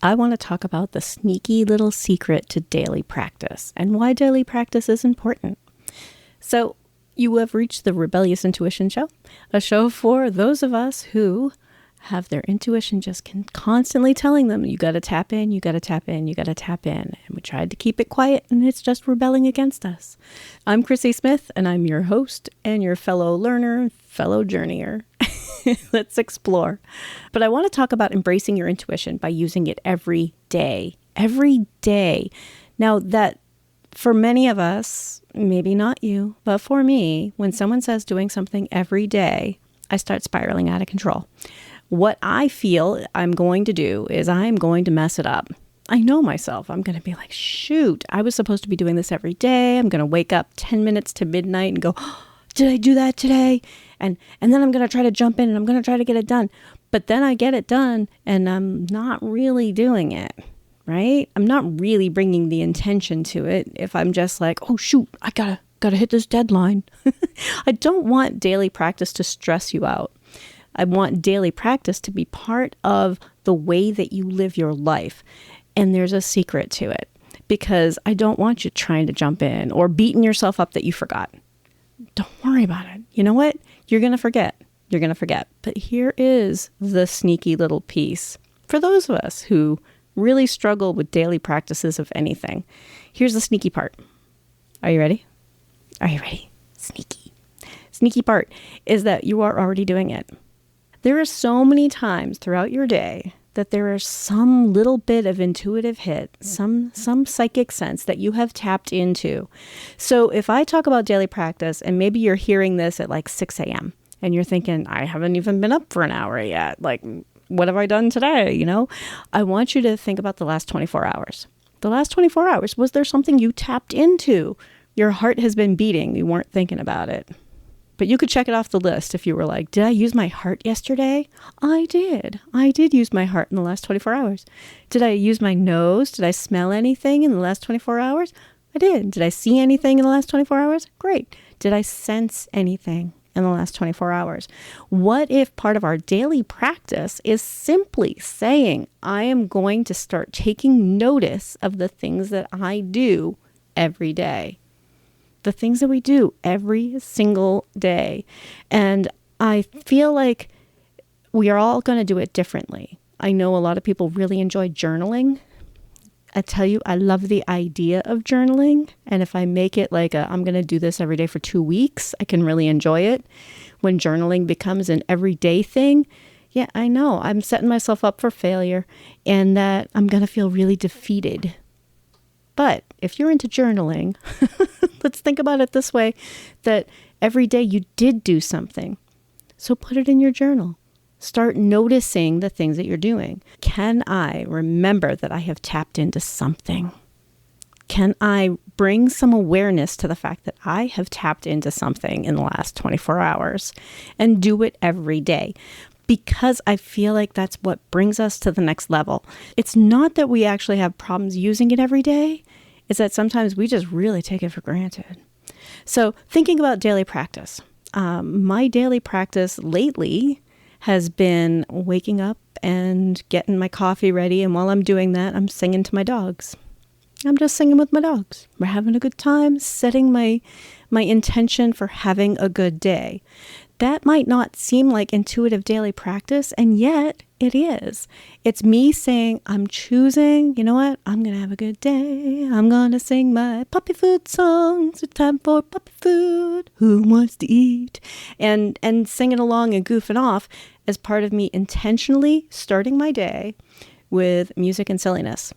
I want to talk about the sneaky little secret to daily practice and why daily practice is important. So, you have reached the Rebellious Intuition Show, a show for those of us who have their intuition just constantly telling them, you got to tap in, you got to tap in, you got to tap in. And we tried to keep it quiet and it's just rebelling against us. I'm Chrissy Smith and I'm your host and your fellow learner, fellow journeyer. Let's explore. But I want to talk about embracing your intuition by using it every day. Every day. Now that for many of us, maybe not you, but for me, when someone says doing something every day, I start spiraling out of control. What I feel I'm going to do is I'm going to mess it up. I know myself. I'm going to be like, shoot, I was supposed to be doing this every day. I'm going to wake up 10 minutes to midnight and go, oh, did I do that today? And then I'm going to try to jump in and I'm going to try to get it done. But then I get it done and I'm not really doing it, right? I'm not really bringing the intention to it if I'm just like, oh, shoot, I gotta hit this deadline. I don't want daily practice to stress you out. I want daily practice to be part of the way that you live your life. And there's a secret to it because I don't want you trying to jump in or beating yourself up that you forgot. Don't worry about it. You know what? You're going to forget. You're going to forget. But here is the sneaky little piece. For those of us who really struggle with daily practices of anything, here's the sneaky part. Are you ready? Are you ready? Sneaky. Sneaky part is that you are already doing it. There are so many times throughout your day that there is some little bit of intuitive hit, some psychic sense that you have tapped into. So if I talk about daily practice and maybe you're hearing this at like 6 a.m. and you're thinking, I haven't even been up for an hour yet. Like, what have I done today? You know, I want you to think about the last 24 hours. The last 24 hours, was there something you tapped into? Your heart has been beating. You weren't thinking about it. But you could check it off the list if you were like, did I use my heart yesterday? I did. I did use my heart in the last 24 hours. Did I use my nose? Did I smell anything in the last 24 hours? I did. Did I see anything in the last 24 hours? Great. Did I sense anything in the last 24 hours? What if part of our daily practice is simply saying, I am going to start taking notice of the things that I do every day? The things that we do every single day. And I feel like we are all going to do it differently. I know a lot of people really enjoy journaling. I tell you, I love the idea of journaling. And if I make it like I'm going to do this every day for 2 weeks, I can really enjoy it. When journaling becomes an everyday thing, yeah, I know I'm setting myself up for failure and that I'm going to feel really defeated. But if you're into journaling, let's think about it this way, that every day you did do something. So put it in your journal. Start noticing the things that you're doing. Can I remember that I have tapped into something? Can I bring some awareness to the fact that I have tapped into something in the last 24 hours and do it every day? Because I feel like that's what brings us to the next level. It's not that we actually have problems using it every day. It's that sometimes we just really take it for granted. So thinking about daily practice, my daily practice lately has been waking up and getting my coffee ready. And while I'm doing that, I'm singing to my dogs. I'm just singing with my dogs. We're having a good time, setting my intention for having a good day. That might not seem like intuitive daily practice, and yet it is. It's me saying, I'm choosing, you know what? I'm going to have a good day. I'm going to sing my puppy food songs. It's time for puppy food. Who wants to eat? And singing along and goofing off as part of me intentionally starting my day with music and silliness.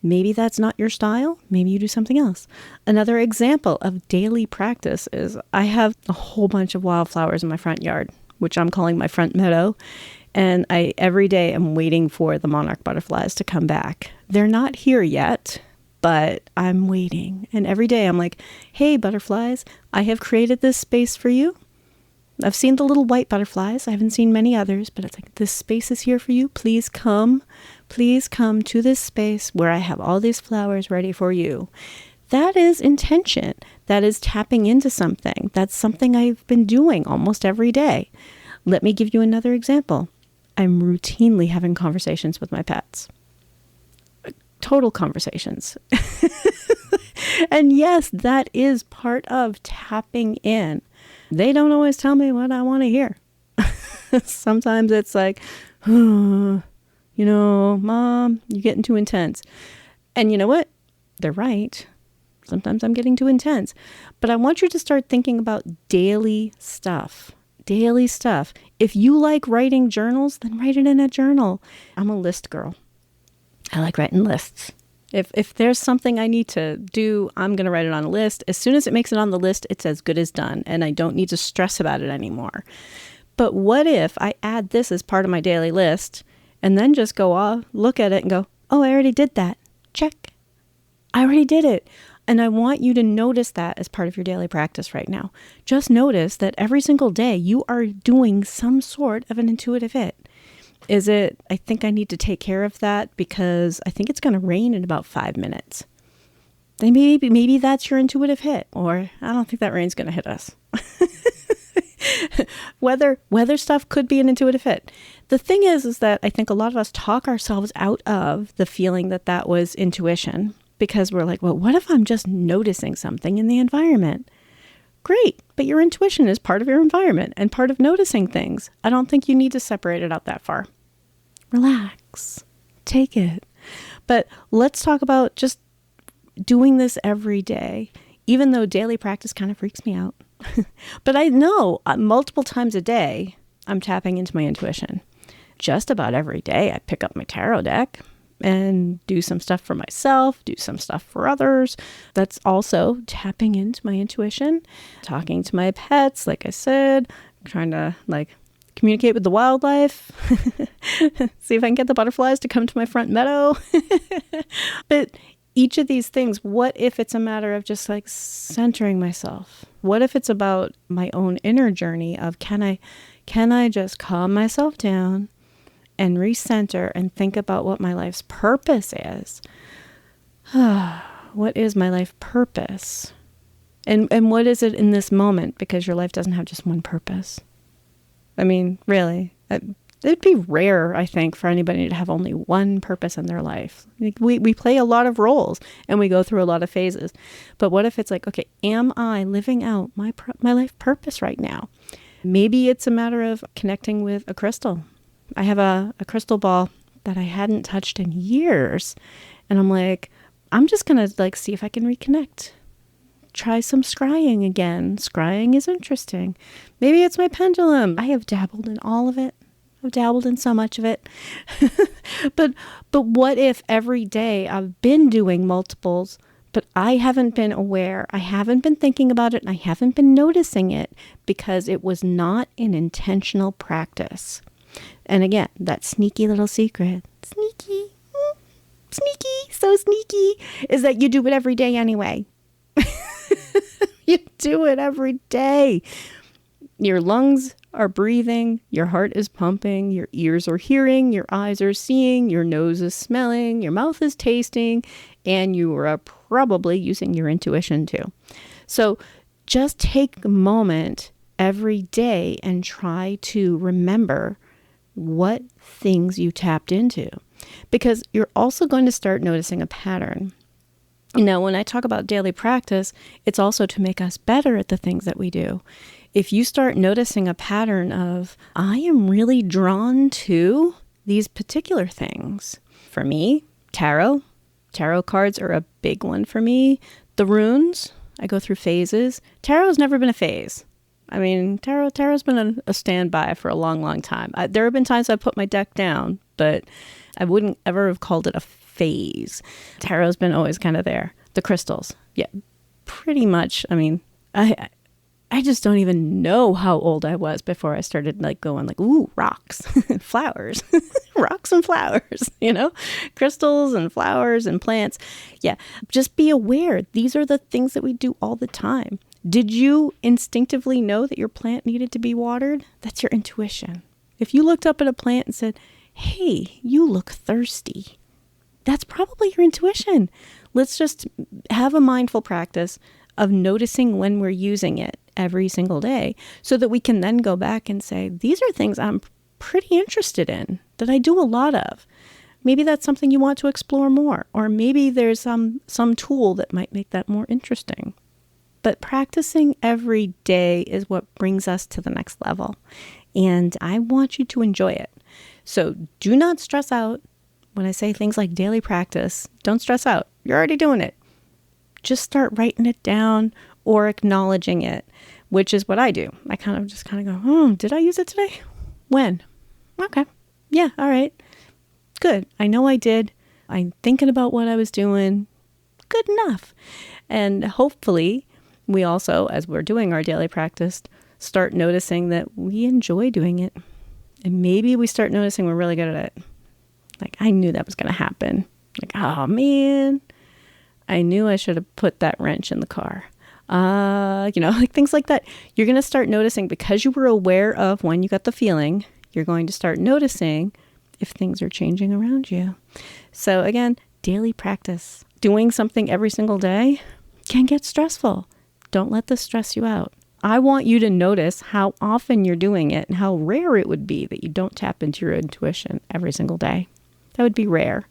Maybe that's not your style. Maybe you do something else. Another example of daily practice is I have a whole bunch of wildflowers in my front yard, which I'm calling my front meadow. And every day I'm waiting for the monarch butterflies to come back. They're not here yet, but I'm waiting. And every day I'm like, hey, butterflies, I have created this space for you. I've seen the little white butterflies. I haven't seen many others, but it's like, this space is here for you. Please come to this space where I have all these flowers ready for you. That is intention. That is tapping into something. That's something I've been doing almost every day. Let me give you another example. I'm routinely having conversations with my pets. total conversations. And yes, that is part of tapping in. They don't always tell me what I want to hear. Sometimes it's like, oh, Mom, you're getting too intense. And you know what? They're right. Sometimes I'm getting too intense. But I want you to start thinking about daily stuff. Daily stuff. If you like writing journals, then write it in a journal. I'm a list girl. I like writing lists. If there's something I need to do, I'm going to write it on a list. As soon as it makes it on the list, it's as good as done, and I don't need to stress about it anymore. But what if I add this as part of my daily list and then just go off, look at it and go, oh, I already did that. Check. I already did it. And I want you to notice that as part of your daily practice right now. Just notice that every single day you are doing some sort of an intuitive hit. Is it, I think I need to take care of that because I think it's going to rain in about 5 minutes. Then maybe that's your intuitive hit. Or I don't think that rain's going to hit us. Weather stuff could be an intuitive hit. The thing is that I think a lot of us talk ourselves out of the feeling that was intuition because we're like, well, what if I'm just noticing something in the environment? Great, but your intuition is part of your environment and part of noticing things. I don't think you need to separate it out that far. Relax, take it. But let's talk about just doing this every day, even though daily practice kind of freaks me out. But I know multiple times a day, I'm tapping into my intuition. Just about every day, I pick up my tarot deck and do some stuff for myself, do some stuff for others. That's also tapping into my intuition, talking to my pets, like I said, trying to communicate with the wildlife, see if I can get the butterflies to come to my front meadow. But each of these things, what if it's a matter of just centering myself? What if it's about my own inner journey of can I just calm myself down and recenter and think about what my life's purpose is? What is my life purpose? And what is it in this moment? Because your life doesn't have just one purpose. I mean, really, it'd be rare, I think, for anybody to have only one purpose in their life. We play a lot of roles and we go through a lot of phases. But what if it's okay, am I living out my life purpose right now? Maybe it's a matter of connecting with a crystal. I have a crystal ball that I hadn't touched in years. And I'm just going to see if I can reconnect. Try some scrying again. Scrying is interesting. Maybe it's my pendulum. I have dabbled in all of it. I've dabbled in so much of it. But what if every day I've been doing multiples, but I haven't been aware, I haven't been thinking about it, and I haven't been noticing it because it was not an intentional practice. And again, that sneaky little secret, sneaky, so sneaky, is that you do it every day anyway. You do it every day. Your lungs are breathing, your heart is pumping, your ears are hearing, your eyes are seeing, your nose is smelling, your mouth is tasting, and you are probably using your intuition too. So just take a moment every day and try to remember what things you tapped into, because you're also going to start noticing a pattern. Now, when I talk about daily practice, it's also to make us better at the things that we do. If you start noticing a pattern of, I am really drawn to these particular things. For me, tarot cards are a big one for me. The runes, I go through phases. Tarot's never been a phase. I mean, tarot's been a standby for a long, long time. There have been times I put my deck down, but I wouldn't ever have called it a phase. Tarot's been always kind of there. The crystals, yeah, pretty much. I mean, I just don't even know how old I was before I started going ooh, rocks, flowers, rocks and flowers, crystals and flowers and plants. Yeah, just be aware. These are the things that we do all the time. Did you instinctively know that your plant needed to be watered? That's your intuition. If you looked up at a plant and said, hey, you look thirsty, that's probably your intuition. Let's just have a mindful practice of noticing when we're using it every single day so that we can then go back and say, these are things I'm pretty interested in, that I do a lot of. maybe that's something you want to explore more, or maybe there's some tool that might make that more interesting. But practicing every day is what brings us to the next level. And I want you to enjoy it. So do not stress out when I say things like daily practice. Don't stress out. You're already doing it. Just start writing it down or acknowledging it, which is what I do. I kind of go, did I use it today? When? Okay. Yeah. All right. Good. I know I did. I'm thinking about what I was doing. Good enough. And hopefully we also, as we're doing our daily practice, start noticing that we enjoy doing it. And maybe we start noticing we're really good at it. Like, I knew that was going to happen. Like, oh man, I knew I should have put that wrench in the car. Like things like that. You're going to start noticing, because you were aware of when you got the feeling, you're going to start noticing if things are changing around you. So again, daily practice. Doing something every single day can get stressful. Don't let this stress you out. I want you to notice how often you're doing it and how rare it would be that you don't tap into your intuition every single day. That would be rare.